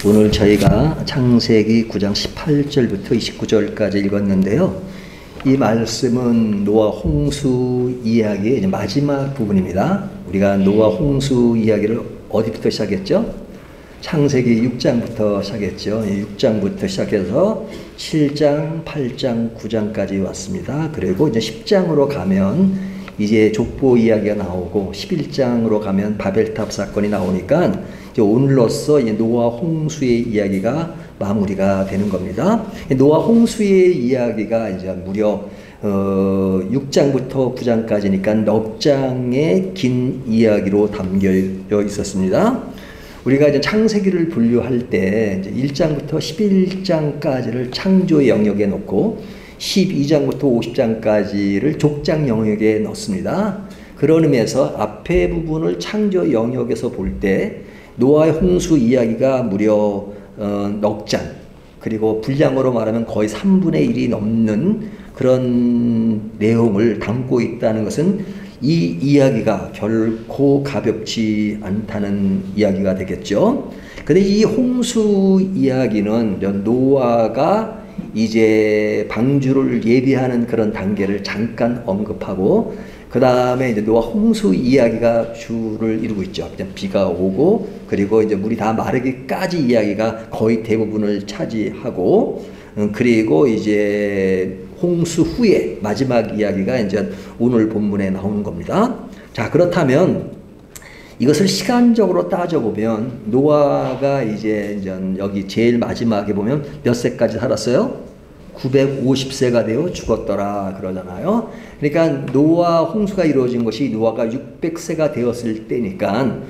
오늘 저희가 창세기 9장 18절부터 29절까지 읽었는데요. 이 말씀은 노아 홍수 이야기의 마지막 부분입니다. 우리가 노아 홍수 이야기를 어디부터 시작했죠? 창세기 6장부터 시작했죠. 6장부터 시작해서 7장, 8장, 9장까지 왔습니다. 그리고 이제 10장으로 가면 이제 족보 이야기가 나오고 11장으로 가면 바벨탑 사건이 나오니까 이제 오늘로써 이제 노아 홍수의 이야기가 마무리가 되는 겁니다. 노아 홍수의 이야기가 이제 무려 6장부터 9장까지니까 넉 장의 긴 이야기로 담겨 있었습니다. 우리가 이제 창세기를 분류할 때 이제 1장부터 11장까지를 창조 영역에 놓고 12장부터 50장까지를 족장 영역에 넣습니다. 그런 의미에서 앞에 부분을 창조 영역에서 볼 때 노아의 홍수 이야기가 무려 넉 장, 그리고 분량으로 말하면 거의 3분의 1이 넘는 그런 내용을 담고 있다는 것은 이 이야기가 결코 가볍지 않다는 이야기가 되겠죠. 근데 이 홍수 이야기는 노아가 이제 방주를 예비하는 그런 단계를 잠깐 언급하고, 그 다음에 이제 노아 홍수 이야기가 주를 이루고 있죠. 비가 오고, 그리고 이제 물이 다 마르기까지 이야기가 거의 대부분을 차지하고, 그리고 이제 홍수 후에 마지막 이야기가 이제 오늘 본문에 나오는 겁니다. 자, 그렇다면 이것을 시간적으로 따져보면 노아가 이제 여기 제일 마지막에 보면 몇 세까지 살았어요? 950세가 되어 죽었더라 그러잖아요. 그러니까 노아 홍수가 이루어진 것이 노아가 600세가 되었을 때니까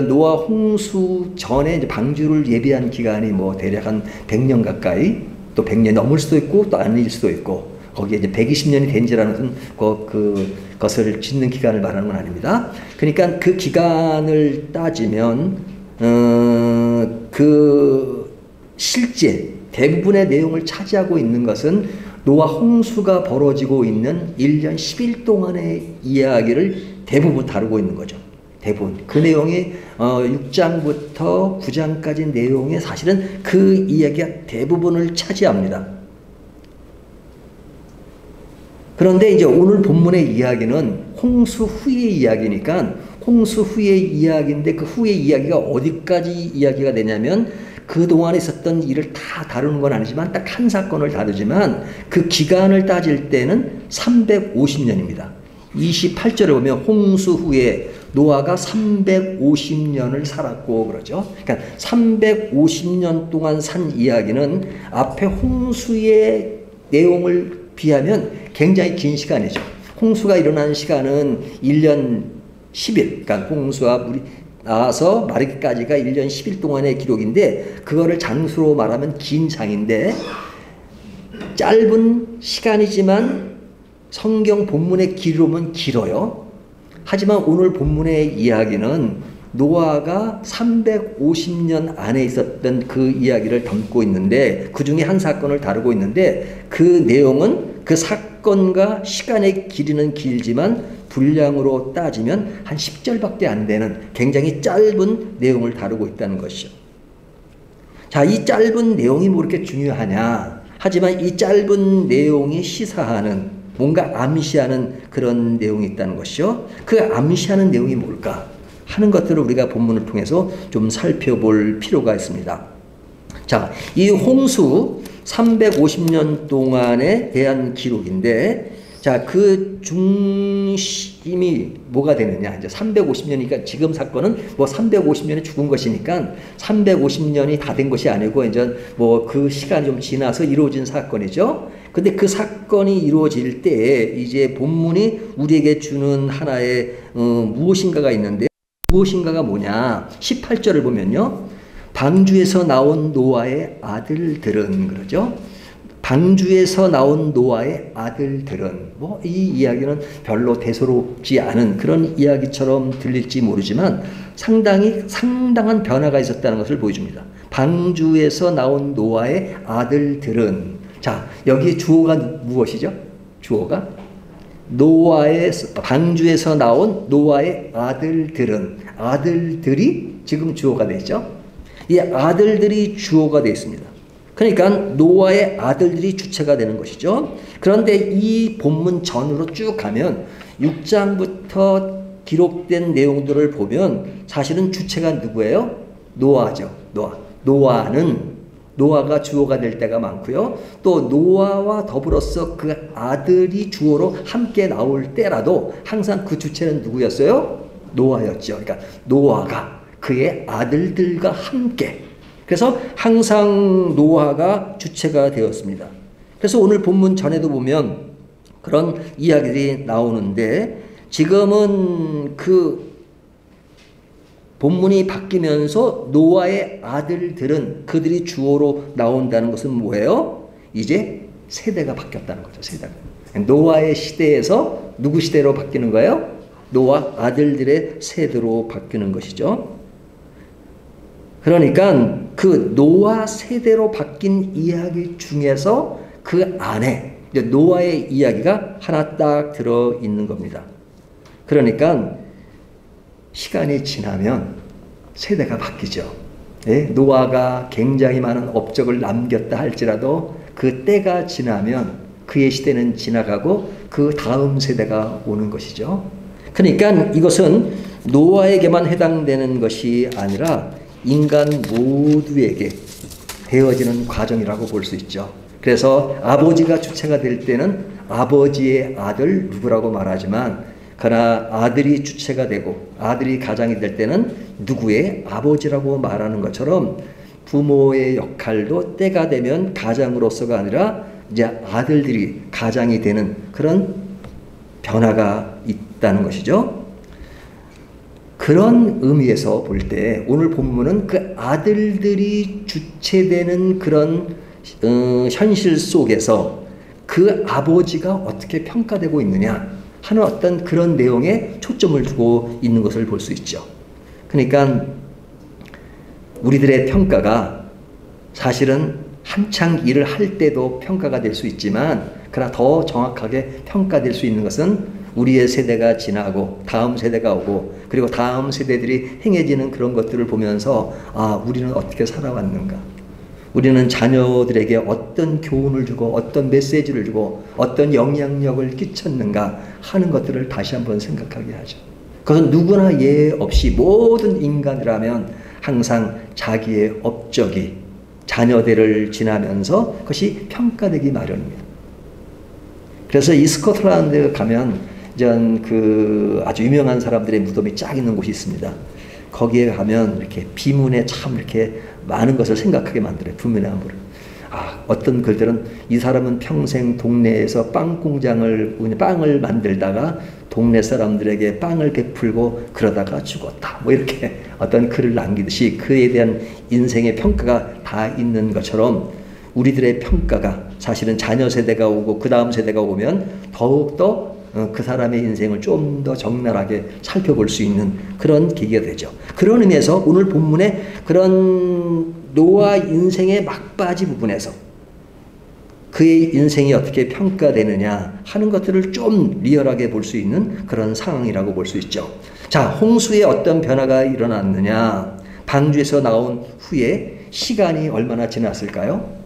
노아 홍수 전에 이제 방주를 예비한 기간이 뭐 대략 한 100년 가까이, 또 100년 넘을 수도 있고 또 아닐 수도 있고, 거기에 이제 120년이 된지라는 그것을 짓는 기간을 말하는 건 아닙니다. 그러니까 그 기간을 따지면 그 실제 대부분의 내용을 차지하고 있는 것은 노아 홍수가 벌어지고 있는 1년 10일 동안의 이야기를 대부분 다루고 있는 거죠. 대부분. 그 내용이 6장부터 9장까지 내용에 사실은 그 이야기가 대부분을 차지합니다. 그런데 이제 오늘 본문의 이야기는 홍수 후의 이야기니까 홍수 후의 이야기인데, 그 후의 이야기가 어디까지 이야기가 되냐면 그동안에 있었던 일을 다 다루는 건 아니지만 딱 한 사건을 다루지만 그 기간을 따질 때는 350년입니다. 28절에 보면 홍수 후에 노아가 350년을 살았고 그러죠. 그러니까 350년 동안 산 이야기는 앞에 홍수의 내용을 비하면 굉장히 긴 시간이죠. 홍수가 일어난 시간은 1년 10일, 그러니까 홍수와 물이 나와서 마르기까지가 1년 10일 동안의 기록인데, 그거를 장수로 말하면 긴 장인데 짧은 시간이지만 성경 본문의 길이로는 길어요. 하지만 오늘 본문의 이야기는 노아가 350년 안에 있었던 그 이야기를 담고 있는데, 그 중에 한 사건을 다루고 있는데, 그 내용은 그 사건과 시간의 길이는 길지만 분량으로 따지면 한 10절밖에 안 되는 굉장히 짧은 내용을 다루고 있다는 것이죠. 자, 이 짧은 내용이 뭐 이렇게 중요하냐? 하지만 이 짧은 내용이 시사하는, 뭔가 암시하는 그런 내용이 있다는 것이죠. 그 암시하는 내용이 뭘까 하는 것들을 우리가 본문을 통해서 좀 살펴볼 필요가 있습니다. 자, 이 홍수 350년 동안에 대한 기록인데, 자, 그 중심이 뭐가 되느냐? 이제 350년이니까 지금 사건은 뭐 350년이 죽은 것이니까 350년이 다 된 것이 아니고 이제 뭐 그 시간이 좀 지나서 이루어진 사건이죠. 근데 그 사건이 이루어질 때 이제 본문이 우리에게 주는 하나의 무엇인가가 있는데, 무엇인가가 뭐냐? 18절을 보면요. 방주에서 나온 노아의 아들들은 그러죠. 방주에서 나온 노아의 아들들은, 뭐 이 이야기는 별로 대수롭지 않은 그런 이야기처럼 들릴지 모르지만 상당한 변화가 있었다는 것을 보여줍니다. 방주에서 나온 노아의 아들들은, 자, 여기 주어가 무엇이죠? 주어가 노아의, 방주에서 나온 노아의 아들들은, 아들들이 지금 주어가 되죠. 이 아들들이 주어가 되어 있습니다. 그러니까 노아의 아들들이 주체가 되는 것이죠. 그런데 이 본문 전으로 쭉 가면 6장부터 기록된 내용들을 보면 사실은 주체가 누구예요? 노아죠. 노아가 주어가 될 때가 많고요. 또 노아와 더불어서 그 아들이 주어로 함께 나올 때라도 항상 그 주체는 누구였어요? 노아였죠. 그러니까 노아가 그의 아들들과 함께, 그래서 항상 노아가 주체가 되었습니다. 그래서 오늘 본문 전에도 보면 그런 이야기들이 나오는데, 지금은 그 본문이 바뀌면서 노아의 아들들은 그들이 주어로 나온다는 것은 뭐예요? 이제 세대가 바뀌었다는 거죠. 세대가. 노아의 시대에서 누구 시대로 바뀌는 거예요? 노아 아들들의 세대로 바뀌는 것이죠. 그러니까 그 노아 세대로 바뀐 이야기 중에서 그 안에 노아의 이야기가 하나 딱 들어있는 겁니다. 그러니까 시간이 지나면 세대가 바뀌죠. 예? 노아가 굉장히 많은 업적을 남겼다 할지라도 그 때가 지나면 그의 시대는 지나가고 그 다음 세대가 오는 것이죠. 그러니까 이것은 노아에게만 해당되는 것이 아니라 인간 모두에게 되어지는 과정이라고 볼 수 있죠. 그래서 아버지가 주체가 될 때는 아버지의 아들 누구라고 말하지만, 그러나 아들이 주체가 되고 아들이 가장이 될 때는 누구의 아버지라고 말하는 것처럼 부모의 역할도 때가 되면 가장으로서가 아니라 이제 아들들이 가장이 되는 그런 변화가 있다는 것이죠. 그런 의미에서 볼 때 오늘 본문은 그 아들들이 주체되는 그런 현실 속에서 그 아버지가 어떻게 평가되고 있느냐 하는 어떤 그런 내용에 초점을 두고 있는 것을 볼 수 있죠. 그러니까 우리들의 평가가 사실은 한창 일을 할 때도 평가가 될 수 있지만, 그러나 더 정확하게 평가될 수 있는 것은 우리의 세대가 지나고 다음 세대가 오고 그리고 다음 세대들이 행해지는 그런 것들을 보면서, 아, 우리는 어떻게 살아왔는가, 우리는 자녀들에게 어떤 교훈을 주고 어떤 메시지를 주고 어떤 영향력을 끼쳤는가 하는 것들을 다시 한번 생각하게 하죠. 그것은 누구나 예 없이 모든 인간이라면 항상 자기의 업적이 자녀들을 지나면서 그것이 평가되기 마련입니다. 그래서 이 스코틀랜드 가면 전 그 아주 유명한 사람들의 무덤이 쫙 있는 곳이 있습니다. 거기에 가면 이렇게 비문에 참 이렇게 많은 것을 생각하게 만들어요. 비문의 한부를. 아, 어떤 글들은 이 사람은 평생 동네에서 빵을 만들다가 동네 사람들에게 빵을 베풀고 그러다가 죽었다, 뭐 이렇게 어떤 글을 남기듯이 그에 대한 인생의 평가가 다 있는 것처럼 우리들의 평가가 사실은 자녀 세대가 오고 그 다음 세대가 오면 더욱더 그 사람의 인생을 좀 더 적나라하게 살펴볼 수 있는 그런 계기가 되죠. 그런 의미에서 오늘 본문의 그런 노아 인생의 막바지 부분에서 그의 인생이 어떻게 평가되느냐 하는 것들을 좀 리얼하게 볼 수 있는 그런 상황이라고 볼 수 있죠. 자, 홍수에 어떤 변화가 일어났느냐, 방주에서 나온 후에 시간이 얼마나 지났을까요?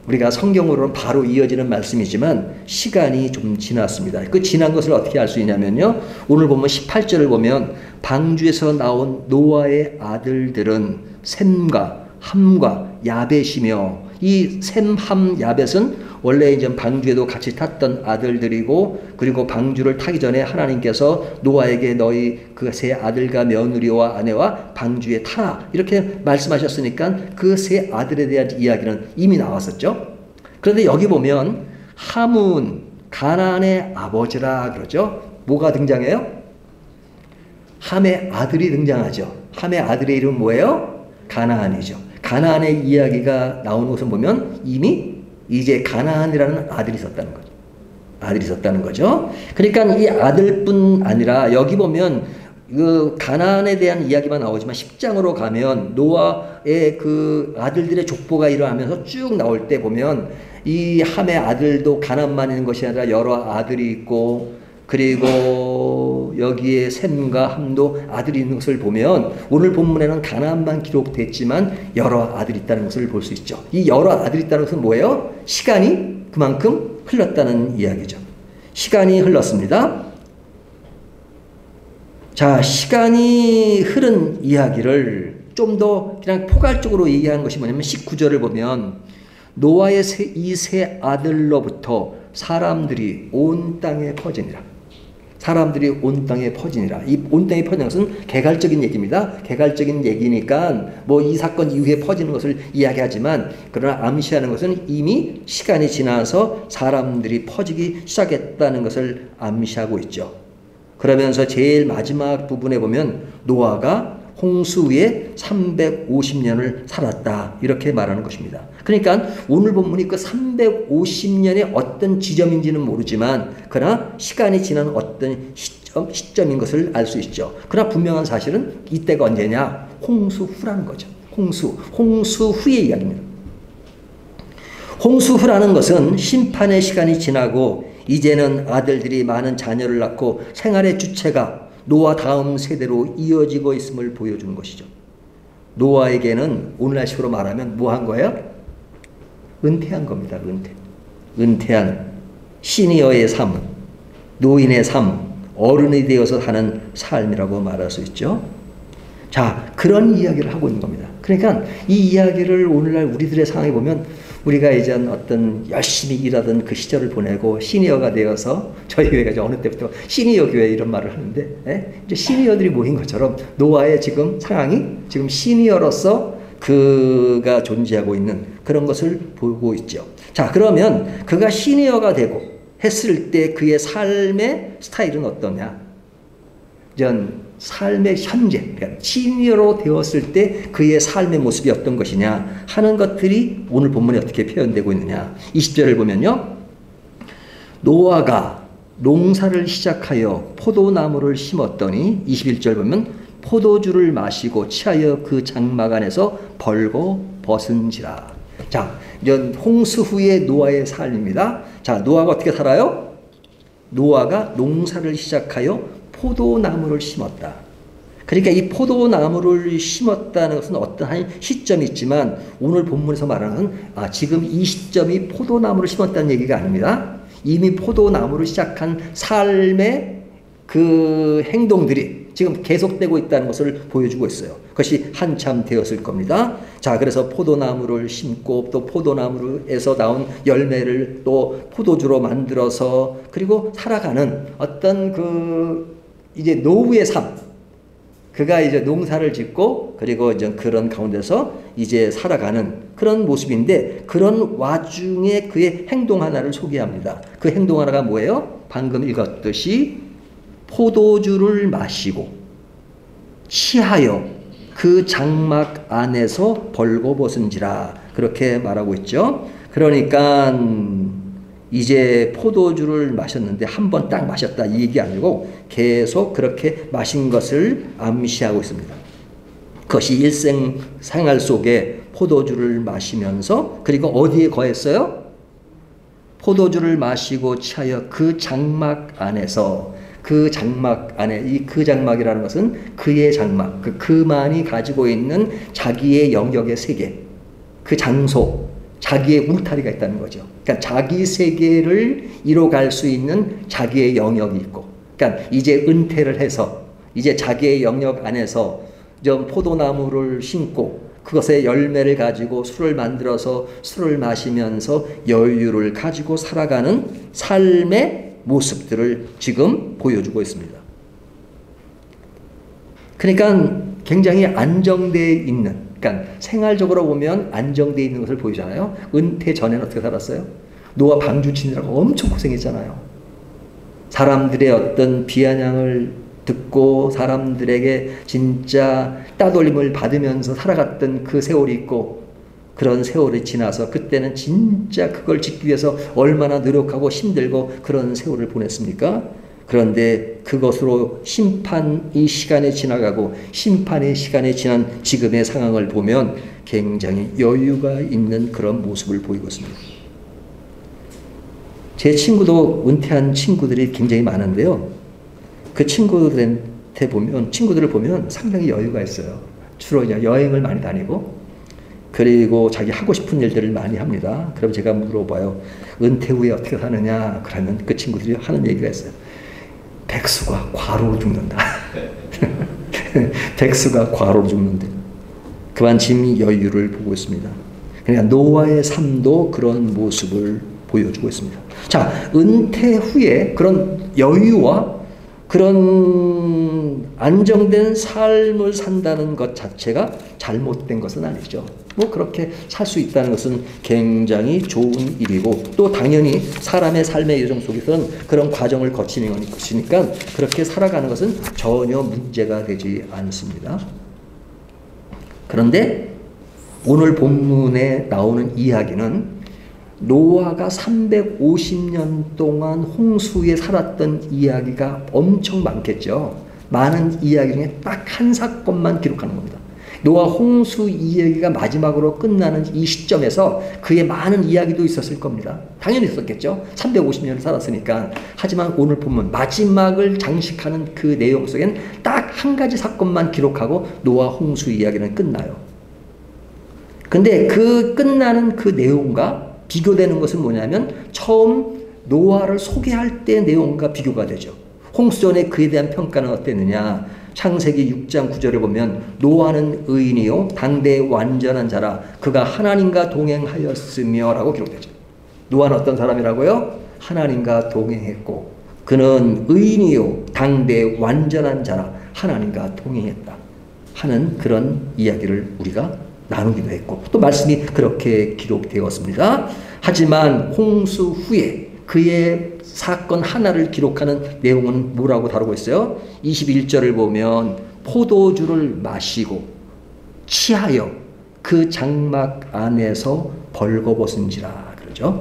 우리가 성경으로는 바로 이어지는 말씀이지만 시간이 좀 지났습니다. 그 지난 것을 어떻게 알 수 있냐면요, 오늘 보면 18절을 보면 방주에서 나온 노아의 아들들은 셈과 함과 야벳이며, 이 셈, 함, 야벳은 원래 이제 방주에도 같이 탔던 아들들이고, 그리고 방주를 타기 전에 하나님께서 노아에게 너희 그 세 아들과 며느리와 아내와 방주에 타라 이렇게 말씀하셨으니까 그 세 아들에 대한 이야기는 이미 나왔었죠. 그런데 여기 보면 함은 가나안의 아버지라 그러죠. 뭐가 등장해요? 함의 아들이 등장하죠. 함의 아들의 이름은 뭐예요? 가나안이죠. 가나안의 이야기가 나오는 것을 보면 이미 이제 가나안이라는 아들이 있었다는 거죠. 그러니까 이 아들뿐 아니라 여기 보면 그 가나안에 대한 이야기만 나오지만 10장으로 가면 노아의 그 아들들의 족보가 일어나면서 쭉 나올 때 보면 이 함의 아들도 가나안만 있는 것이 아니라 여러 아들이 있고, 그리고 여기에 셈과 함도 아들이 있는 것을 보면 오늘 본문에는 가나안만 기록됐지만 여러 아들이 있다는 것을 볼 수 있죠. 이 여러 아들이 있다는 것은 뭐예요? 시간이 그만큼 흘렀다는 이야기죠. 시간이 흘렀습니다. 자, 시간이 흐른 이야기를 좀 더 그냥 포괄적으로 얘기한 것이 뭐냐면 19절을 보면 노아의 이 세 아들로부터 사람들이 온 땅에 퍼지니라. 사람들이 온 땅에 퍼지니라. 이 온 땅에 퍼지는 것은 개괄적인 얘기입니다. 개괄적인 얘기니까 뭐 이 사건 이후에 퍼지는 것을 이야기하지만 그러나 암시하는 것은 이미 시간이 지나서 사람들이 퍼지기 시작했다는 것을 암시하고 있죠. 그러면서 제일 마지막 부분에 보면 노아가 홍수 위에 350년을 살았다 이렇게 말하는 것입니다. 그러니까 오늘 본문이 그 350년의 어떤 지점인지는 모르지만 그러나 시간이 지난 어떤 시점인 것을 알 수 있죠. 그러나 분명한 사실은 이때가 언제냐? 홍수 후라는 거죠. 홍수 후의 이야기입니다. 홍수 후라는 것은 심판의 시간이 지나고 이제는 아들들이 많은 자녀를 낳고 생활의 주체가 노아 다음 세대로 이어지고 있음을 보여주는 것이죠. 노아에게는 오늘날식으로 말하면 뭐 한 거예요? 은퇴한 겁니다. 은퇴한 시니어의 삶, 노인의 삶, 어른이 되어서 사는 삶이라고 말할 수 있죠. 자, 그런 이야기를 하고 있는 겁니다. 그러니까 이 이야기를 오늘날 우리들의 상황에 보면 우리가 이제 어떤 열심히 일하던 그 시절을 보내고 시니어가 되어서 저희 교회가 이제 어느 때부터 시니어 교회 이런 말을 하는데 이제 시니어들이 모인 것처럼 노아의 지금 상황이 지금 시니어로서 그가 존재하고 있는 그런 것을 보고 있죠. 자, 그러면 그가 시니어가 되고 했을 때 그의 삶의 스타일은 어떠냐? 전 삶의 현재, 그러니까 시니어로 되었을 때 그의 삶의 모습이 어떤 것이냐 하는 것들이 오늘 본문에 어떻게 표현되고 있느냐. 20절을 보면요. 노아가 농사를 시작하여 포도나무를 심었더니 21절 보면 포도주를 마시고 취하여 그 장막 안에서 벌고 벗은지라. 자, 이런 홍수 후의 노아의 삶입니다. 자, 노아가 어떻게 살아요? 노아가 농사를 시작하여 포도나무를 심었다. 그러니까 이 포도나무를 심었다는 것은 어떠한 시점이 있지만 오늘 본문에서 말하는 지금 이 시점이 포도나무를 심었다는 얘기가 아닙니다. 이미 포도나무를 시작한 삶의 그 행동들이 지금 계속되고 있다는 것을 보여주고 있어요. 그것이 한참 되었을 겁니다. 자, 그래서 포도나무를 심고 또 포도나무에서 나온 열매를 또 포도주로 만들어서 그리고 살아가는 어떤 그 이제 노후의 삶, 그가 이제 농사를 짓고 그리고 이제 그런 가운데서 이제 살아가는 그런 모습인데 그런 와중에 그의 행동 하나를 소개합니다. 그 행동 하나가 뭐예요? 방금 읽었듯이 포도주를 마시고 취하여 그 장막 안에서 벌거벗은지라 그렇게 말하고 있죠. 그러니까 이제 포도주를 마셨는데 한 번 딱 마셨다 이 얘기 아니고 계속 그렇게 마신 것을 암시하고 있습니다. 그것이 일생생활 속에 포도주를 마시면서 그리고 어디에 거했어요? 포도주를 마시고 취하여 그 장막 안에서 그 장막 안에 이 그 장막이라는 것은 그의 장막 그만이 가지고 있는 자기의 영역의 세계 그 장소 자기의 울타리가 있다는 거죠. 그러니까 자기 세계를 이뤄갈 수 있는 자기의 영역이 있고, 그러니까 이제 은퇴를 해서 이제 자기의 영역 안에서 좀 포도나무를 심고 그것의 열매를 가지고 술을 만들어서 술을 마시면서 여유를 가지고 살아가는 삶의 모습들을 지금 보여주고 있습니다. 그러니까 굉장히 안정되어 있는 그러니까 생활적으로 보면 안정되어 있는 것을 보이잖아요. 은퇴 전에는 어떻게 살았어요? 노아 방주 치느라고 엄청 고생했잖아요. 사람들의 어떤 비아냥을 듣고 사람들에게 진짜 따돌림을 받으면서 살아갔던 그 세월이 있고 그런 세월이 지나서 그때는 진짜 그걸 짓기 위해서 얼마나 노력하고 힘들고 그런 세월을 보냈습니까? 그런데 그것으로 심판의 시간이 지나가고 심판의 시간이 지난 지금의 상황을 보면 굉장히 여유가 있는 그런 모습을 보이고 있습니다. 제 친구도 은퇴한 친구들이 굉장히 많은데요. 그 친구들한테 보면, 친구들을 보면 상당히 여유가 있어요. 주로 여행을 많이 다니고, 그리고 자기 하고 싶은 일들을 많이 합니다. 그럼 제가 물어봐요. 은퇴 후에 어떻게 사느냐? 그러면 그 친구들이 하는 얘기가 있어요. 백수가 과로로 죽는다. 백수가 과로로 죽는다. 그만큼 여유를 보고 있습니다. 그러니까 노아의 삶도 그런 모습을 보여주고 있습니다. 자, 은퇴 후에 그런 여유와 그런 안정된 삶을 산다는 것 자체가 잘못된 것은 아니죠. 뭐 그렇게 살 수 있다는 것은 굉장히 좋은 일이고, 또 당연히 사람의 삶의 여정 속에서는 그런 과정을 거치는 것이니까 그렇게 살아가는 것은 전혀 문제가 되지 않습니다. 그런데 오늘 본문에 나오는 이야기는 노아가 350년 동안 홍수에 살았던 이야기가 엄청 많겠죠. 많은 이야기 중에 딱 한 사건만 기록하는 겁니다. 노아 홍수 이야기가 마지막으로 끝나는 이 시점에서 그의 많은 이야기도 있었을 겁니다. 당연히 있었겠죠. 350년을 살았으니까. 하지만 오늘 보면 마지막을 장식하는 그 내용 속엔 딱 한 가지 사건만 기록하고 노아 홍수 이야기는 끝나요. 근데 그 끝나는 그 내용과 비교되는 것은 뭐냐면 처음 노아를 소개할 때 내용과 비교가 되죠. 홍수 전에 그에 대한 평가는 어땠느냐. 창세기 6장 9절을 보면 노아는 의인이요 당대의 완전한 자라 그가 하나님과 동행하였으며 라고 기록되죠. 노아는 어떤 사람이라고요? 하나님과 동행했고 그는 의인이요 당대의 완전한 자라 하나님과 동행했다 하는 그런 이야기를 우리가 나누기도 했고 또 말씀이 그렇게 기록되었습니다. 하지만 홍수 후에 그의 사건 하나를 기록하는 내용은 뭐라고 다루고 있어요? 21절을 보면 포도주를 마시고 취하여 그 장막 안에서 벌거벗은지라 그러죠.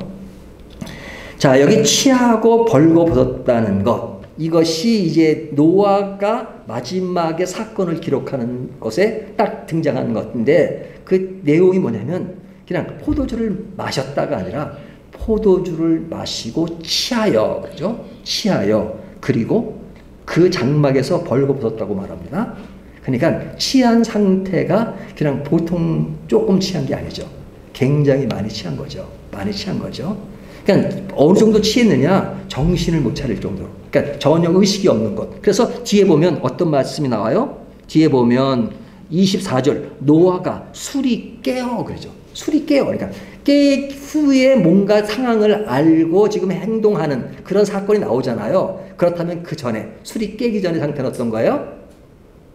자, 여기 취하고 벌거벗었다는 것, 이것이 이제 노아가 마지막에 사건을 기록하는 것에 딱 등장한 것인데 그 내용이 뭐냐면 그냥 포도주를 마셨다가 아니라 포도주를 마시고 취하여, 그죠? 취하여, 그리고 그 장막에서 벌거벗었다고 말합니다. 그러니까 취한 상태가 그냥 보통 조금 취한 게 아니죠. 굉장히 많이 취한 거죠. 많이 취한 거죠. 그러니까 어느 정도 취했느냐? 정신을 못 차릴 정도로. 그러니까 전혀 의식이 없는 것. 그래서 뒤에 보면 어떤 말씀이 나와요? 뒤에 보면 24절 노아가 술이 깨어 그러죠. 술이 깨어. 그러니까 깨 후에 뭔가 상황을 알고 지금 행동하는 그런 사건이 나오잖아요. 그렇다면 그 전에 술이 깨기 전의 상태는 어떤 거예요?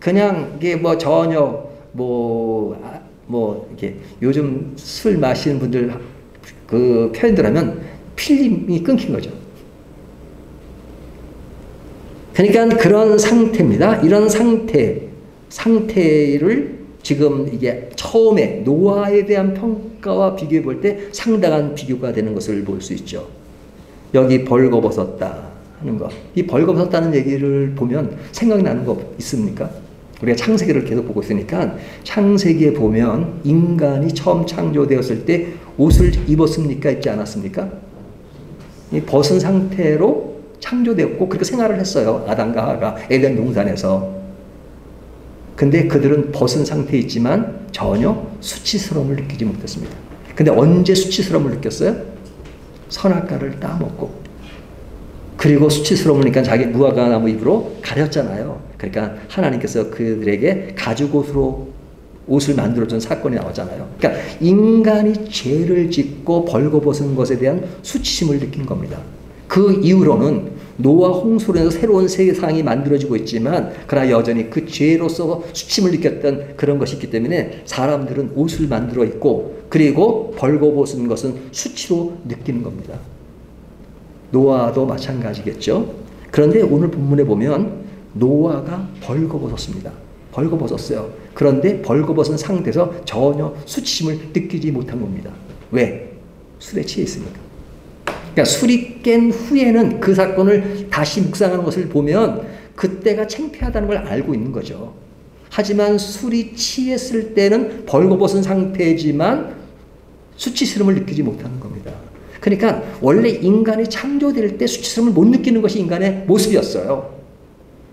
그냥 이게 뭐 전혀 이렇게 요즘 술 마시는 분들 그 표현들 하면 필름이 끊긴 거죠. 그러니까 그런 상태입니다. 이런 상태를 지금 이게 처음에 노아에 대한 평가와 비교해 볼 때 상당한 비교가 되는 것을 볼 수 있죠. 여기 벌거벗었다 하는 것. 이 벌거벗었다는 얘기를 보면 생각나는 거 있습니까? 우리가 창세기를 계속 보고 있으니까 창세기에 보면 인간이 처음 창조되었을 때 옷을 입었습니까? 입지 않았습니까? 이 벗은 상태로 창조되었고 그렇게 생활을 했어요. 아담과 하와가 에덴 동산에서. 근데 그들은 벗은 상태에 있지만 전혀 수치스러움을 느끼지 못했습니다. 근데 언제 수치스러움을 느꼈어요? 선악과를 따먹고 그리고 수치스러움을 느끼니까 자기 무화과 나무 잎으로 가렸잖아요. 그러니까 하나님께서 그들에게 가죽옷으로 옷을 만들어준 사건이 나오잖아요. 그러니까 인간이 죄를 짓고 벌거벗은 것에 대한 수치심을 느낀 겁니다. 그 이후로는 노아 홍수로 인해서 새로운 세상이 만들어지고 있지만 그러나 여전히 그 죄로서 수침을 느꼈던 그런 것이 있기 때문에 사람들은 옷을 만들어 입고 그리고 벌거벗은 것은 수치로 느끼는 겁니다. 노아도 마찬가지겠죠. 그런데 오늘 본문에 보면 노아가 벌거벗었습니다. 벌거벗었어요. 그런데 벌거벗은 상태에서 전혀 수치심을 느끼지 못한 겁니다. 왜? 술에 취해 있으니까. 그러니까 술이 깬 후에는 그 사건을 다시 묵상하는 것을 보면 그때가 창피하다는 걸 알고 있는 거죠. 하지만 술이 취했을 때는 벌거벗은 상태지만 수치스러움을 느끼지 못하는 겁니다. 그러니까 원래 인간이 창조될 때 수치스러움을 못 느끼는 것이 인간의 모습이었어요.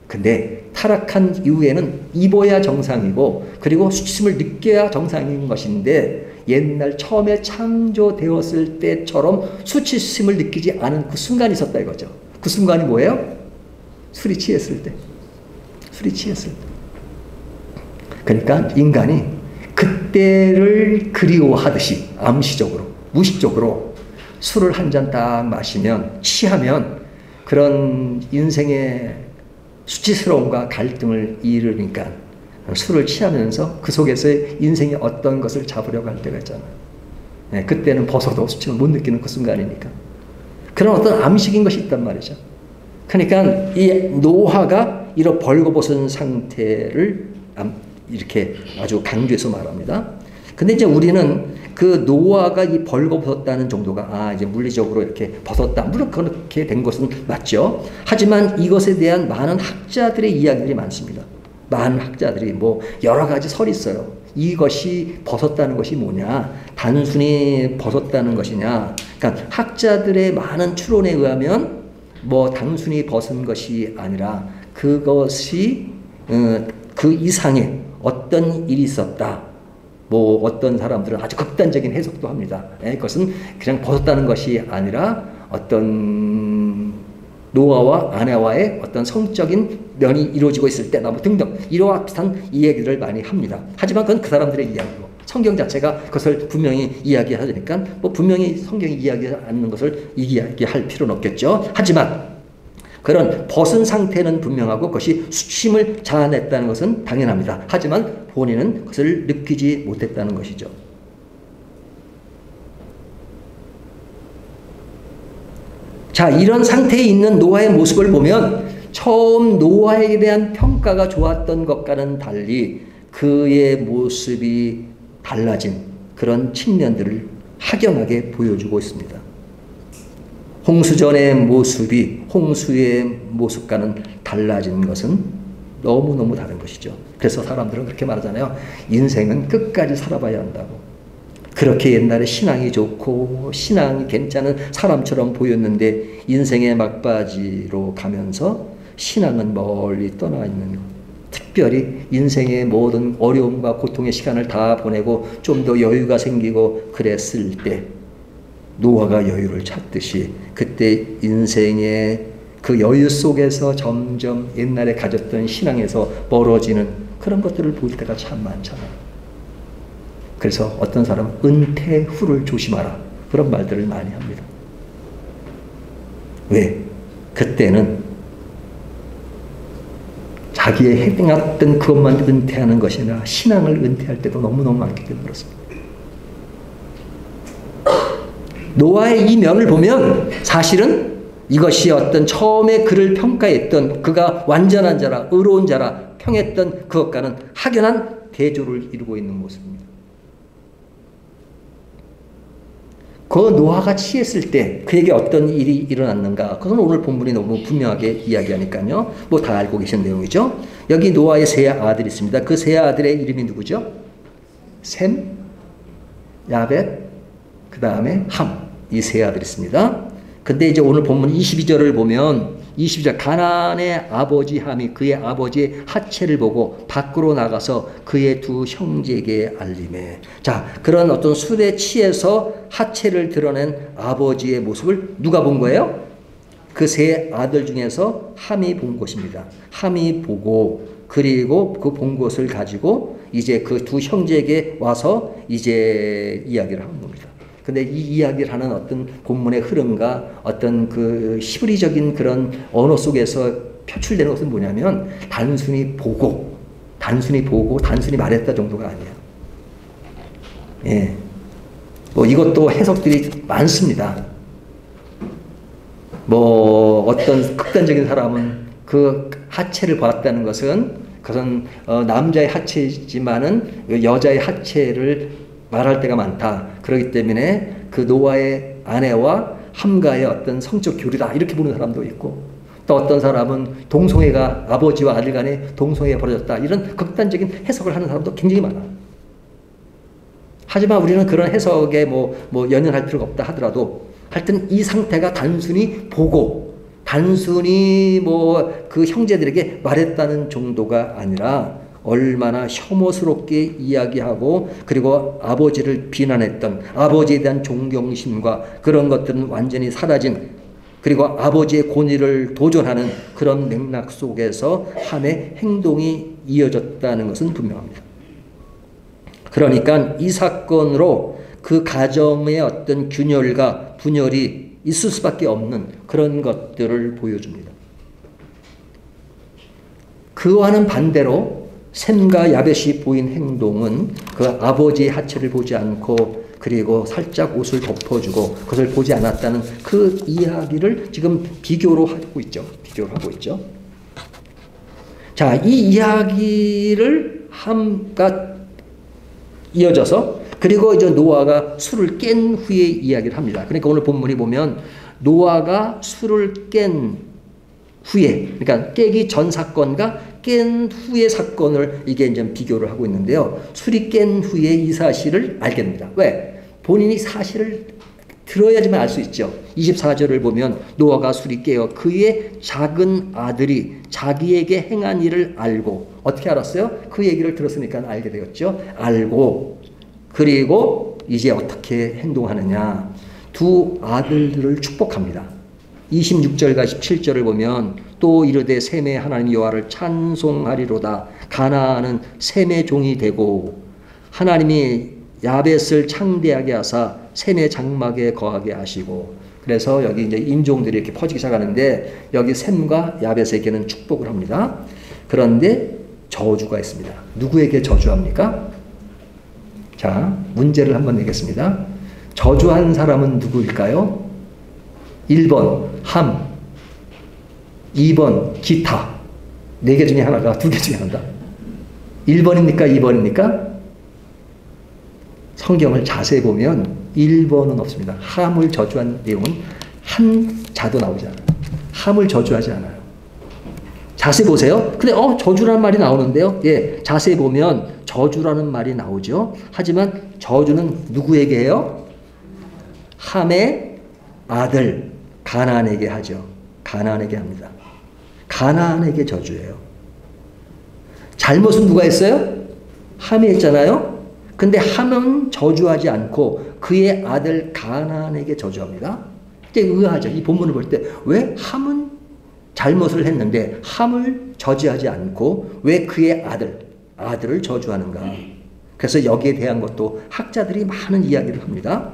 근데 타락한 이후에는 입어야 정상이고 그리고 수치심을 느껴야 정상인 것인데 옛날 처음에 창조되었을 때처럼 수치심을 느끼지 않은 그 순간이 있었다 이거죠. 그 순간이 뭐예요? 술이 취했을 때. 술이 취했을 때. 그러니까 인간이 그때를 그리워하듯이 암시적으로 무의식적으로 술을 한 잔 딱 마시면 취하면 그런 인생의 수치스러움과 갈등을 이르니까 술을 취하면서 그 속에서의 인생의 어떤 것을 잡으려고 할 때가 있잖아요. 네, 그때는 벗어도 수치를 못 느끼는 그 순간이니까. 그런 어떤 암식인 것이 있단 말이죠. 그러니까 이 노아가 이런 벌거벗은 상태를 이렇게 아주 강조해서 말합니다. 근데 이제 우리는 그 노아가 이 벌거벗었다는 정도가 이제 물리적으로 이렇게 벗었다. 물론 그렇게 된 것은 맞죠. 하지만 이것에 대한 많은 학자들의 이야기들이 많습니다. 많은 학자들이 뭐 여러 가지 설이 있어요. 이것이 벗었다는 것이 뭐냐? 단순히 벗었다는 것이냐? 그러니까 학자들의 많은 추론에 의하면 뭐 단순히 벗은 것이 아니라 그것이 그 이상의 어떤 일이 있었다. 뭐 어떤 사람들은 아주 극단적인 해석도 합니다. 그것은 그냥 벗었다는 것이 아니라 어떤 노아와 아내와의 어떤 성적인 면이 이루어지고 있을 때나 뭐 등등 이러한 비슷한 이야기들을 많이 합니다. 하지만 그건 그 사람들의 이야기고 성경 자체가 그것을 분명히 이야기하니까 뭐 분명히 성경이 이야기하지 않는 것을 이야기할 필요는 없겠죠. 하지만 그런 벗은 상태는 분명하고 그것이 수치심을 자아냈다는 것은 당연합니다. 하지만 본인은 그것을 느끼지 못했다는 것이죠. 자, 이런 상태에 있는 노아의 모습을 보면 처음 노아에 대한 평가가 좋았던 것과는 달리 그의 모습이 달라진 그런 측면들을 확연하게 보여주고 있습니다. 홍수전의 모습이 홍수의 모습과는 달라진 것은 너무너무 다른 것이죠. 그래서 사람들은 그렇게 말하잖아요. 인생은 끝까지 살아봐야 한다고. 그렇게 옛날에 신앙이 좋고 신앙이 괜찮은 사람처럼 보였는데 인생의 막바지로 가면서 신앙은 멀리 떠나 있는 것. 특별히 인생의 모든 어려움과 고통의 시간을 다 보내고 좀 더 여유가 생기고 그랬을 때 노아가 여유를 찾듯이 그때 인생의 그 여유 속에서 점점 옛날에 가졌던 신앙에서 멀어지는 그런 것들을 볼 때가 참 많잖아요. 그래서 어떤 사람은 은퇴 후를 조심하라 그런 말들을 많이 합니다. 왜? 그때는 자기의 행했던 그것만 은퇴하는 것이 아니라 신앙을 은퇴할 때도 너무너무 많기 때문에 그렇습니다. 노아의 이 면을 보면 사실은 이것이 어떤 처음에 그를 평가했던 그가 완전한 자라 의로운 자라 평했던 그것과는 확연한 대조를 이루고 있는 모습입니다. 그 노아가 취했을 때 그에게 어떤 일이 일어났는가 그건 오늘 본문이 너무 분명하게 이야기하니까요. 뭐 다 알고 계신 내용이죠. 여기 노아의 세 아들이 있습니다. 그 세 아들의 이름이 누구죠? 셈, 야벳, 그 다음에 함. 이 세 아들이 있습니다. 근데 이제 오늘 본문 22절을 보면 22절 가나안의 아버지 함이 그의 아버지의 하체를 보고 밖으로 나가서 그의 두 형제에게 알림해. 자, 그런 어떤 술에 취해서 하체를 드러낸 아버지의 모습을 누가 본 거예요? 그 세 아들 중에서 함이 본 것입니다. 함이 보고 그리고 그 본 것을 가지고 이제 그 두 형제에게 와서 이제 이야기를 하는 겁니다. 근데 이 이야기를 하는 어떤 본문의 흐름과 어떤 그 시브리적인 그런 언어 속에서 표출되는 것은 뭐냐면 단순히 보고 단순히 말했다 정도가 아니에요. 예. 뭐 이것도 해석들이 많습니다. 뭐 어떤 극단적인 사람은 그 하체를 봤다는 것은 그것은 남자의 하체지만은 여자의 하체를 말할 때가 많다. 그렇기 때문에 그 노아의 아내와 함과의 어떤 성적 교류다. 이렇게 보는 사람도 있고 또 어떤 사람은 동성애가 아버지와 아들 간에 동성애가 벌어졌다. 이런 극단적인 해석을 하는 사람도 굉장히 많아요. 하지만 우리는 그런 해석에 뭐 연연할 필요가 없다 하더라도 하여튼 이 상태가 단순히 보고 단순히 뭐 그 형제들에게 말했다는 정도가 아니라 얼마나 혐오스럽게 이야기하고 그리고 아버지를 비난했던 아버지에 대한 존경심과 그런 것들은 완전히 사라진 그리고 아버지의 권위를 도전하는 그런 맥락 속에서 함의 행동이 이어졌다는 것은 분명합니다. 그러니까 이 사건으로 그 가정의 어떤 균열과 분열이 있을 수밖에 없는 그런 것들을 보여줍니다. 그와는 반대로 셈과 야벳이 보인 행동은 그 아버지의 하체를 보지 않고 그리고 살짝 옷을 덮어주고 그것을 보지 않았다는 그 이야기를 지금 비교로 하고 있죠. 비교를 하고 있죠. 자, 이 이야기를 함과 이어져서 그리고 이제 노아가 술을 깬 후에 이야기를 합니다. 그러니까 오늘 본문이 보면 노아가 술을 깬 후에, 그러니까 깨기 전 사건과 깬 후의 사건을 이게 이제 비교를 하고 있는데요. 술이 깬 후에 이 사실을 알게 됩니다. 왜? 본인이 사실을 들어야지만 알 수 있죠. 24절을 보면 노아가 술이 깨어 그의 작은 아들이 자기에게 행한 일을 알고 어떻게 알았어요? 그 얘기를 들었으니까 알게 되었죠. 알고 그리고 이제 어떻게 행동하느냐. 두 아들들을 축복합니다. 26절과 17절을 보면 또 이르되 셈의 하나님 여호와를 찬송하리로다. 가나안은 셈의 종이 되고 하나님이 야벳을 창대하게 하사 셈의 장막에 거하게 하시고 그래서 여기 이제 인종들이 이렇게 퍼지기 시작하는데 여기 셈과 야벳에게는 축복을 합니다. 그런데 저주가 있습니다. 누구에게 저주합니까? 자, 문제를 한번 내겠습니다. 저주한 사람은 누구일까요? 1번 함, 2번 기타. 4개 중에 하나가 2개 중에 하나다. 1번입니까? 2번입니까? 성경을 자세히 보면 1번은 없습니다. 함을 저주한 내용은 한 자도 나오지 않아요. 함을 저주하지 않아요. 자세히 보세요. 근데 저주라는 말이 나오는데요. 예, 자세히 보면 저주라는 말이 나오죠. 하지만 저주는 누구에게 해요? 함의 아들 가나안에게 하죠. 가나안에게 합니다. 가나안에게 저주예요. 잘못은 누가 했어요? 함이 했잖아요. 근데 함은 저주하지 않고 그의 아들 가나안에게 저주합니다. 이제 의아하죠. 이 본문을 볼 때 왜 함은 잘못을 했는데 함을 저주하지 않고 왜 그의 아들을 저주하는가. 그래서 여기에 대한 것도 학자들이 많은 이야기를 합니다.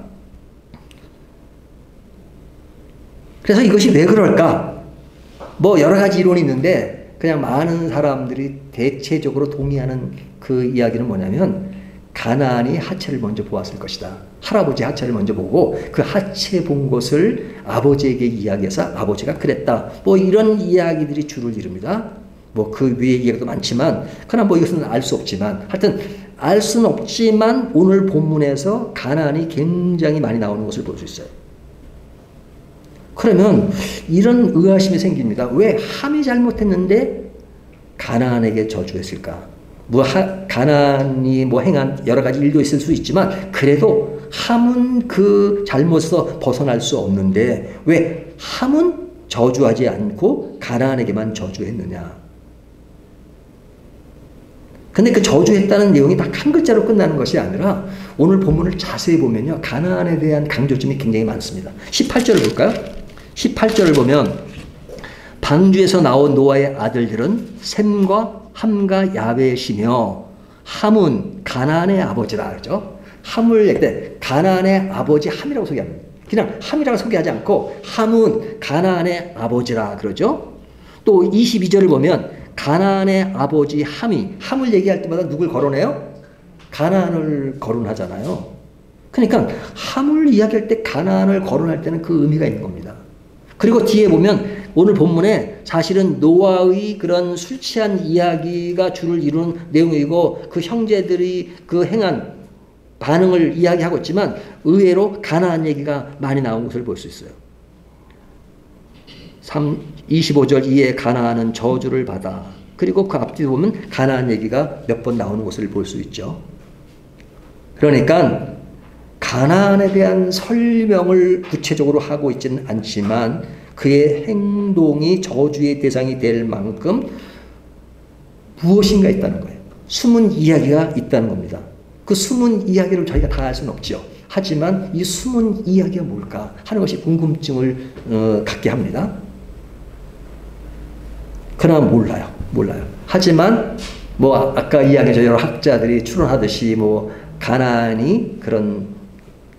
그래서 이것이 왜 그럴까? 뭐 여러 가지 이론이 있는데 그냥 많은 사람들이 대체적으로 동의하는 그 이야기는 뭐냐면 가나안이 하체를 먼저 보았을 것이다. 할아버지 하체를 먼저 보고 그 하체 본 것을 아버지에게 이야기해서 아버지가 그랬다. 뭐 이런 이야기들이 주를 이룹니다. 뭐 그 위에 이야기도 많지만 그러나 뭐 이것은 알 수 없지만 하여튼 알 수는 없지만 오늘 본문에서 가나안이 굉장히 많이 나오는 것을 볼 수 있어요. 그러면 이런 의아심이 생깁니다. 왜 함이 잘못했는데 가나안에게 저주했을까? 가나안이 행한 여러 가지 일도 있을 수 있지만 그래도 함은 그 잘못에서 벗어날 수 없는데 왜 함은 저주하지 않고 가나안에게만 저주했느냐? 근데 그 저주했다는 내용이 딱 한 글자로 끝나는 것이 아니라 오늘 본문을 자세히 보면요. 가나안에 대한 강조점이 굉장히 많습니다. 18절을 볼까요? 18절을 보면 방주에서 나온 노아의 아들들은 셈과 함과 야벳이며 함은 가나안의 아버지라 그러죠. 함을 얘기할 때 가나안의 아버지 함이라고 소개합니다. 그냥 함이라고 소개하지 않고 함은 가나안의 아버지라 그러죠. 또 22절을 보면 가나안의 아버지 함을 얘기할 때마다 누굴 거론해요? 가나안을 거론하잖아요. 그러니까 함을 이야기할 때 가나안을 거론할 때는 그 의미가 있는 겁니다. 그리고 뒤에 보면 오늘 본문에 사실은 노아의 그런 술 취한 이야기가 주를 이루는 내용이고 그 형제들이 그 행한 반응을 이야기하고 있지만 의외로 가나안 얘기가 많이 나온 것을 볼 수 있어요. 25절 이에 가나안은 저주를 받아. 그리고 그 앞뒤 보면 가나안 얘기가 몇 번 나오는 것을 볼 수 있죠. 그러니까 가나안에 대한 설명을 구체적으로 하고 있지는 않지만 그의 행동이 저주의 대상이 될 만큼 무엇인가 있다는 거예요. 숨은 이야기가 있다는 겁니다. 그 숨은 이야기를 저희가 다 알 수는 없죠. 하지만 이 숨은 이야기가 뭘까 하는 것이 궁금증을 갖게 합니다. 그러나 몰라요. 하지만 뭐 아까 이야기했죠. 여러 학자들이 추론하듯이 뭐 가나안이 그런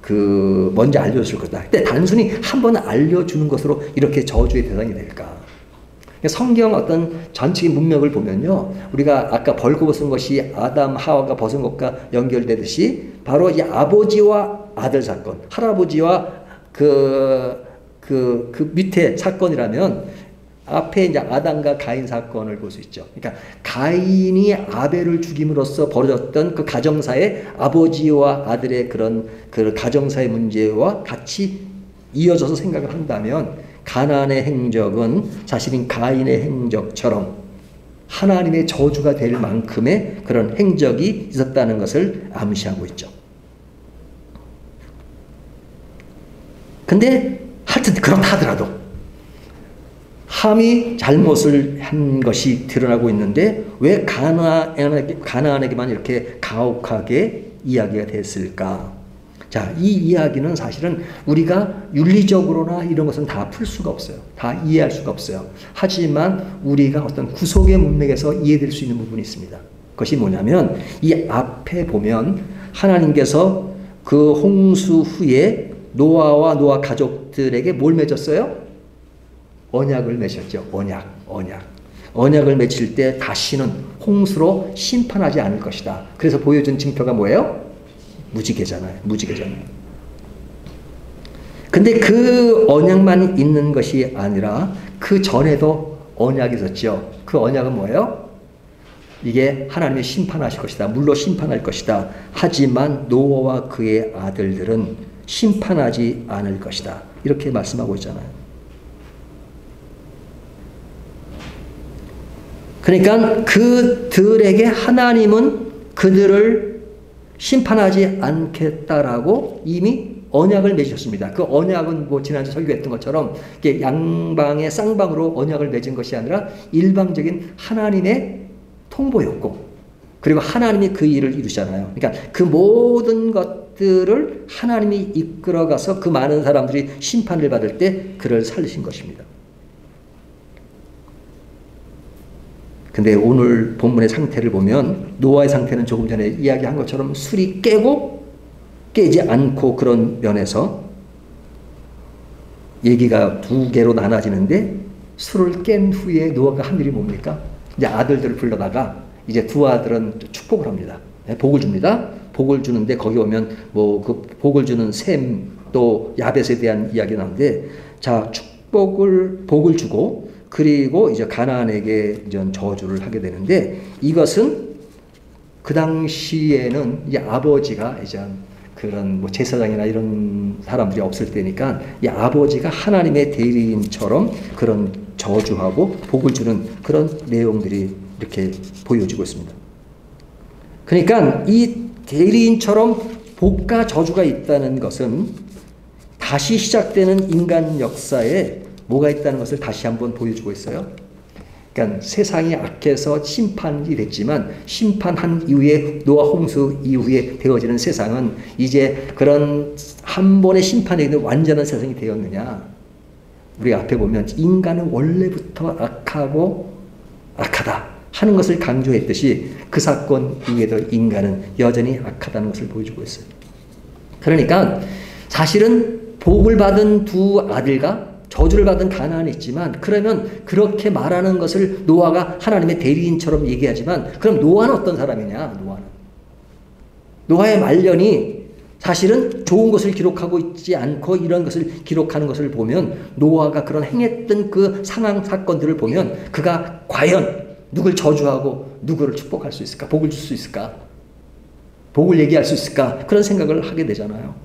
그 먼저 알려줄 거다. 근데 단순히 한번 알려주는 것으로 이렇게 저주의 대상이 될까? 성경 어떤 전체적인 문맥을 보면요, 우리가 아까 벌거 벗은 것이 아담 하와가 벗은 것과 연결되듯이 바로 이 아버지와 아들 사건, 할아버지와 그 밑에 사건이라면 앞에 이제 아담과 가인 사건을 볼 수 있죠. 그러니까 가인이 아벨을 죽임으로써 벌어졌던 그 가정사의 아버지와 아들의 그런 그 가정사의 문제와 같이 이어져서 생각을 한다면 가나안의 행적은 사실은 가인의 행적처럼 하나님의 저주가 될 만큼의 그런 행적이 있었다는 것을 암시하고 있죠. 근데 하여튼 그렇다 하더라도 함이 잘못을 한 것이 드러나고 있는데 왜 가나안에게만 이렇게 가혹하게 이야기가 됐을까? 자, 이 이야기는 사실은 우리가 윤리적으로나 이런 것은 다 풀 수가 없어요. 다 이해할 수가 없어요. 하지만 우리가 어떤 구속의 문맥에서 이해될 수 있는 부분이 있습니다. 그것이 뭐냐면 이 앞에 보면 하나님께서 그 홍수 후에 노아와 노아 가족들에게 뭘 맺었어요? 언약을 맺었죠. 언약을 맺힐 때 다시는 홍수로 심판하지 않을 것이다. 그래서 보여준 증표가 뭐예요? 무지개잖아요. 근데 그 언약만 있는 것이 아니라 그 전에도 언약이 있었죠. 그 언약은 뭐예요? 이게 하나님이 심판하실 것이다. 물로 심판할 것이다. 하지만 노아와 그의 아들들은 심판하지 않을 것이다. 이렇게 말씀하고 있잖아요. 그러니까 그들에게 하나님은 그들을 심판하지 않겠다라고 이미 언약을 맺으셨습니다. 그 언약은 뭐 지난주 설교했던 것처럼 양방의 쌍방으로 언약을 맺은 것이 아니라 일방적인 하나님의 통보였고, 그리고 하나님이 그 일을 이루시잖아요. 그러니까 그 모든 것들을 하나님이 이끌어가서 그 많은 사람들이 심판을 받을 때 그를 살리신 것입니다. 근데 오늘 본문의 상태를 보면 노아의 상태는 조금 전에 이야기한 것처럼 술이 깨고 깨지 않고 그런 면에서 얘기가 두 개로 나눠지는데, 술을 깬 후에 노아가 한 일이 뭡니까? 이제 아들들을 불러다가 이제 두 아들은 축복을 합니다. 복을 줍니다. 복을 주는데 거기 오면 뭐 그 복을 주는 셈 또 야벳에 대한 이야기 나오는데, 자, 복을 주고 그리고 이제 가나안에게 이제 저주를 하게 되는데, 이것은 그 당시에는 이제 아버지가 이제 그런 뭐 제사장이나 이런 사람들이 없을 때니까 이 아버지가 하나님의 대리인처럼 그런 저주하고 복을 주는 그런 내용들이 이렇게 보여지고 있습니다. 그러니까 이 대리인처럼 복과 저주가 있다는 것은 다시 시작되는 인간 역사에 뭐가 있다는 것을 다시 한번 보여주고 있어요. 그러니까 세상이 악해서 심판이 됐지만 심판한 이후에 노아 홍수 이후에 되어지는 세상은 이제 그런 한 번의 심판에 있는 완전한 세상이 되었느냐. 우리 앞에 보면 인간은 원래부터 악하다 하는 것을 강조했듯이 그 사건 이후에도 인간은 여전히 악하다는 것을 보여주고 있어요. 그러니까 사실은 복을 받은 두 아들과 저주를 받은 가나안이 있지만, 그러면 그렇게 말하는 것을 노아가 하나님의 대리인처럼 얘기하지만, 그럼 노아는 어떤 사람이냐? 노아의 말년이 사실은 좋은 것을 기록하고 있지 않고 이런 것을 기록하는 것을 보면, 노아가 그런 행했던 그 상황 사건들을 보면 그가 과연 누굴 저주하고 누구를 축복할 수 있을까? 복을 줄 수 있을까? 복을 얘기할 수 있을까? 그런 생각을 하게 되잖아요.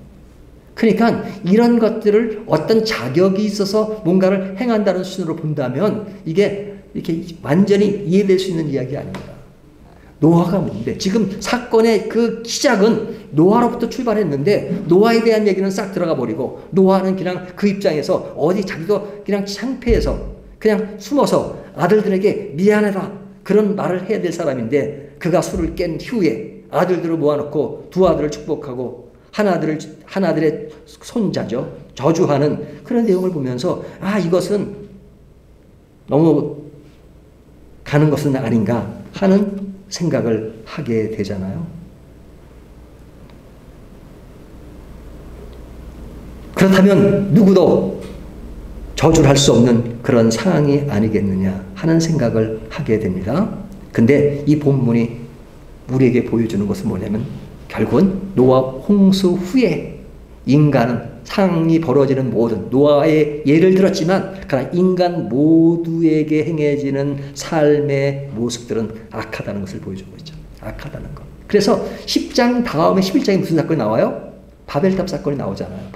그러니까 이런 것들을 어떤 자격이 있어서 뭔가를 행한다는 수준으로 본다면 이게 이렇게 완전히 이해될 수 있는 이야기 아닙니다. 노아가 뭔데? 지금 사건의 그 시작은 노아로부터 출발했는데 노아에 대한 얘기는 싹 들어가 버리고 노아는 그냥 그 입장에서 어디 자기도 그냥 창피해서 그냥 숨어서 아들들에게 미안하다 그런 말을 해야 될 사람인데 그가 술을 깬 후에 아들들을 모아놓고 두 아들을 축복하고 하나들의 손자죠. 저주하는 그런 내용을 보면서 아 이것은 너무 가는 것은 아닌가 하는 생각을 하게 되잖아요. 그렇다면 누구도 저주를 할 수 없는 그런 상황이 아니겠느냐 하는 생각을 하게 됩니다. 근데 이 본문이 우리에게 보여주는 것은 뭐냐면 결국은 노아 홍수 후에 인간은 상황이 벌어지는 모든 노아의 예를 들었지만 그러나 인간 모두에게 행해지는 삶의 모습들은 악하다는 것을 보여주고 있죠. 악하다는 것. 그래서 10장 다음에 11장에 무슨 사건이 나와요? 바벨탑 사건이 나오잖아요.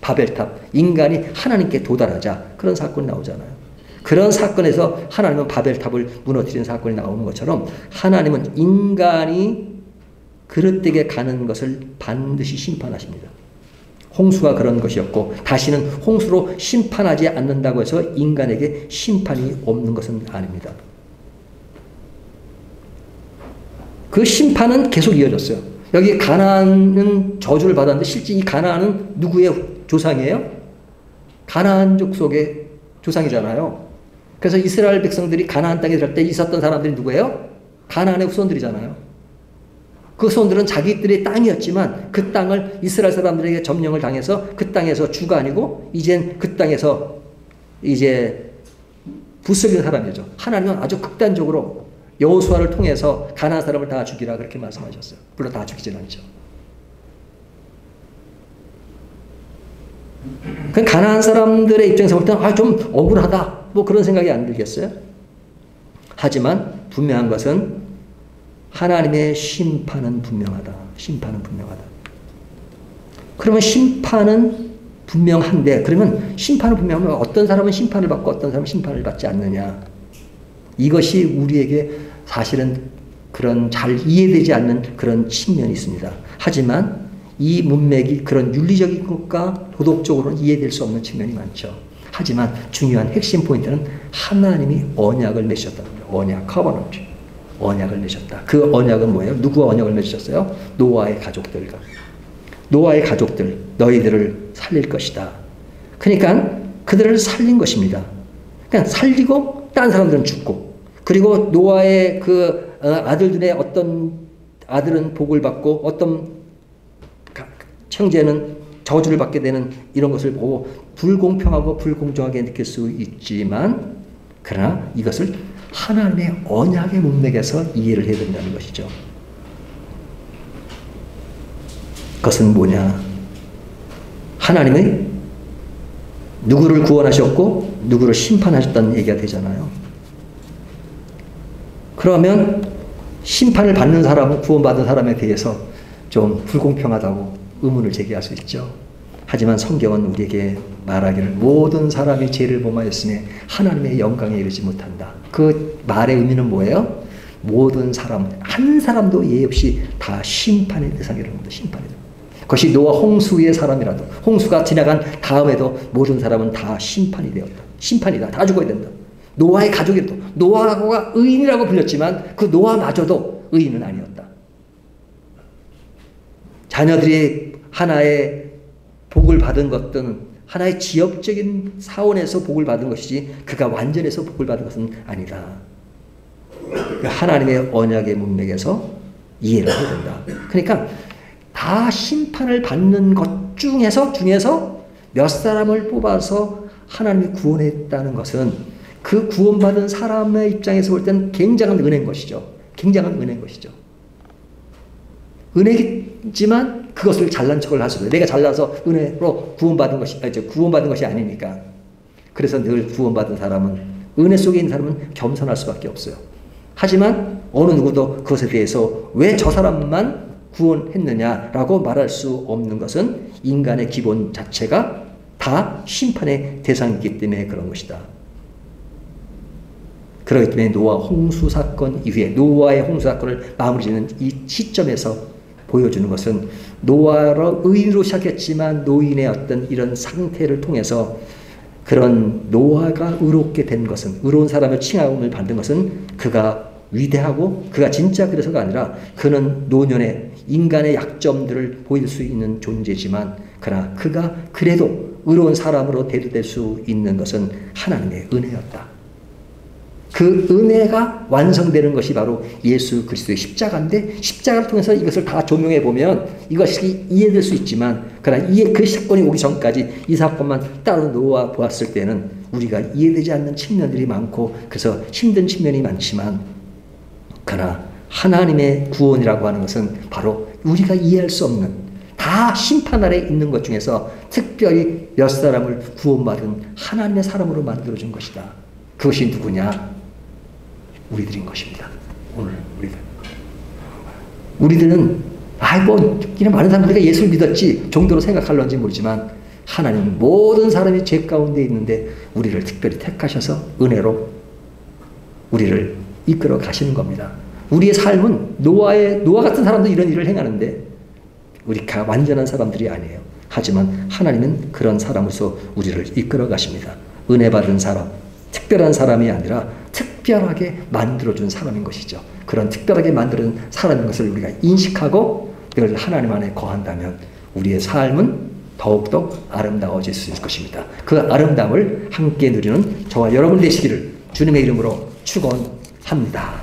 바벨탑. 인간이 하나님께 도달하자 그런 사건이 나오잖아요. 그런 사건에서 하나님은 바벨탑을 무너뜨리는 사건이 나오는 것처럼 하나님은 인간이 그릇되게 가는 것을 반드시 심판하십니다. 홍수가 그런 것이었고 다시는 홍수로 심판하지 않는다고 해서 인간에게 심판이 없는 것은 아닙니다. 그 심판은 계속 이어졌어요. 여기 가나안은 저주를 받았는데 실제 이 가나안은 누구의 조상이에요? 가나안 족속의 조상이잖아요. 그래서 이스라엘 백성들이 가나안 땅에 들어갈 때 있었던 사람들이 누구예요? 가나안의 후손들이잖아요. 그 후손들은 자기들의 땅이었지만 그 땅을 이스라엘 사람들에게 점령을 당해서 그 땅에서 주가 아니고 이젠 그 땅에서 이제 부스러기는 사람이죠. 하나님은 아주 극단적으로 여호수아를 통해서 가나안 사람을 다 죽이라 그렇게 말씀하셨어요. 물론 다 죽이진 않죠. 그 가나안 사람들의 입장에서 볼 때는 좀 억울하다 뭐 그런 생각이 안 들겠어요? 하지만 분명한 것은 하나님의 심판은 분명하다. 심판은 분명하다. 그러면 심판은 분명한데 그러면 심판은 분명하면 어떤 사람은 심판을 받고 어떤 사람은 심판을 받지 않느냐. 이것이 우리에게 사실은 그런 잘 이해되지 않는 그런 측면이 있습니다. 하지만 이 문맥이 그런 윤리적인 것과 도덕적으로는 이해될 수 없는 측면이 많죠. 하지만 중요한 핵심 포인트는 하나님이 언약을 맺으셨다는 거예요. 언약, 커버넌트. 언약을 맺었다. 그 언약은 뭐예요? 누구와 언약을 맺으셨어요? 노아의 가족들과. 노아의 가족들, 너희들을 살릴 것이다. 그러니까 그들을 살린 것입니다. 그러니까 살리고 딴 사람들은 죽고 그리고 노아의 그 아들들의 어떤 아들은 복을 받고 어떤 형제는 저주를 받게 되는 이런 것을 보고 불공평하고 불공정하게 느낄 수 있지만 그러나 이것을 하나님의 언약의 문맥에서 이해를 해야 된다는 것이죠. 그것은 뭐냐? 하나님이 누구를 구원하셨고 누구를 심판하셨다는 얘기가 되잖아요. 그러면 심판을 받는 사람은 구원받은 사람에 대해서 좀 불공평하다고 의문을 제기할 수 있죠. 하지만 성경은 우리에게 말하기를 모든 사람이 죄를 범하였으니 하나님의 영광에 이르지 못한다. 그 말의 의미는 뭐예요? 모든 사람, 한 사람도 예외 없이 다 심판의 대상이라는 겁니다. 심판의 대상. 그것이 노아 홍수의 사람이라도 홍수가 지나간 다음에도 모든 사람은 다 심판이 되었다. 심판이다. 다 죽어야 된다. 노아의 가족이라도 노아가 의인이라고 불렸지만 그 노아마저도 의인은 아니었다. 자녀들이 하나의 복을 받은 것들은 하나의 지역적인 사원에서 복을 받은 것이지 그가 완전해서 복을 받은 것은 아니다. 하나님의 언약의 문맥에서 이해를 해야 된다. 그러니까 다 심판을 받는 것 중에서 몇 사람을 뽑아서 하나님이 구원했다는 것은 그 구원받은 사람의 입장에서 볼 때는 굉장한 은혜인 것이죠. 굉장한 은혜인 것이죠. 은혜지만 그것을 잘난 척을 할 수 없어요. 내가 잘나서 은혜로 구원받은 것이 아니니까. 그래서 늘 구원받은 사람은 은혜 속에 있는 사람은 겸손할 수밖에 없어요. 하지만 어느 누구도 그것에 대해서 왜 저 사람만 구원했느냐라고 말할 수 없는 것은 인간의 기본 자체가 다 심판의 대상이기 때문에 그런 것이다. 그렇기 때문에 노아 홍수 사건 이후에 노아의 홍수 사건을 마무리 짓는 이 시점에서 보여주는 것은 노아로 의인으로 시작했지만 노인의 어떤 이런 상태를 통해서 그런 노아가 의롭게 된 것은, 의로운 사람을 칭함을 받는 것은 그가 위대하고 그가 진짜 그래서가 아니라 그는 노년의 인간의 약점들을 보일 수 있는 존재지만 그러나 그가 그래도 의로운 사람으로 대두될 수 있는 것은 하나님의 은혜였다. 그 은혜가 완성되는 것이 바로 예수 그리스도의 십자가인데 십자가를 통해서 이것을 다 조명해 보면 이것이 이해될 수 있지만 그러나 그 사건이 오기 전까지 이 사건만 따로 놓아 보았을 때는 우리가 이해되지 않는 측면들이 많고 그래서 힘든 측면이 많지만 그러나 하나님의 구원이라고 하는 것은 바로 우리가 이해할 수 없는 다 심판 아래 있는 것 중에서 특별히 몇 사람을 구원받은 하나님의 사람으로 만들어준 것이다. 그것이 누구냐? 우리들인 것입니다. 오늘 우리들은 이런 많은 사람들이 예수를 믿었지 정도로 생각할런지 모르지만 하나님은 모든 사람이 죄 가운데 있는데 우리를 특별히 택하셔서 은혜로 우리를 이끌어 가시는 겁니다. 우리의 삶은 노아 같은 사람도 이런 일을 행하는데 우리가 완전한 사람들이 아니에요. 하지만 하나님은 그런 사람으로서 우리를 이끌어 가십니다. 은혜 받은 사람, 특별한 사람이 아니라 특별하게 만들어준 사람인 것이죠. 그런 특별하게 만들어준 사람인 것을 우리가 인식하고 늘 하나님 안에 거한다면 우리의 삶은 더욱더 아름다워질 수 있을 것입니다. 그 아름다움을 함께 누리는 저와 여러분 되시기를 주님의 이름으로 축원합니다.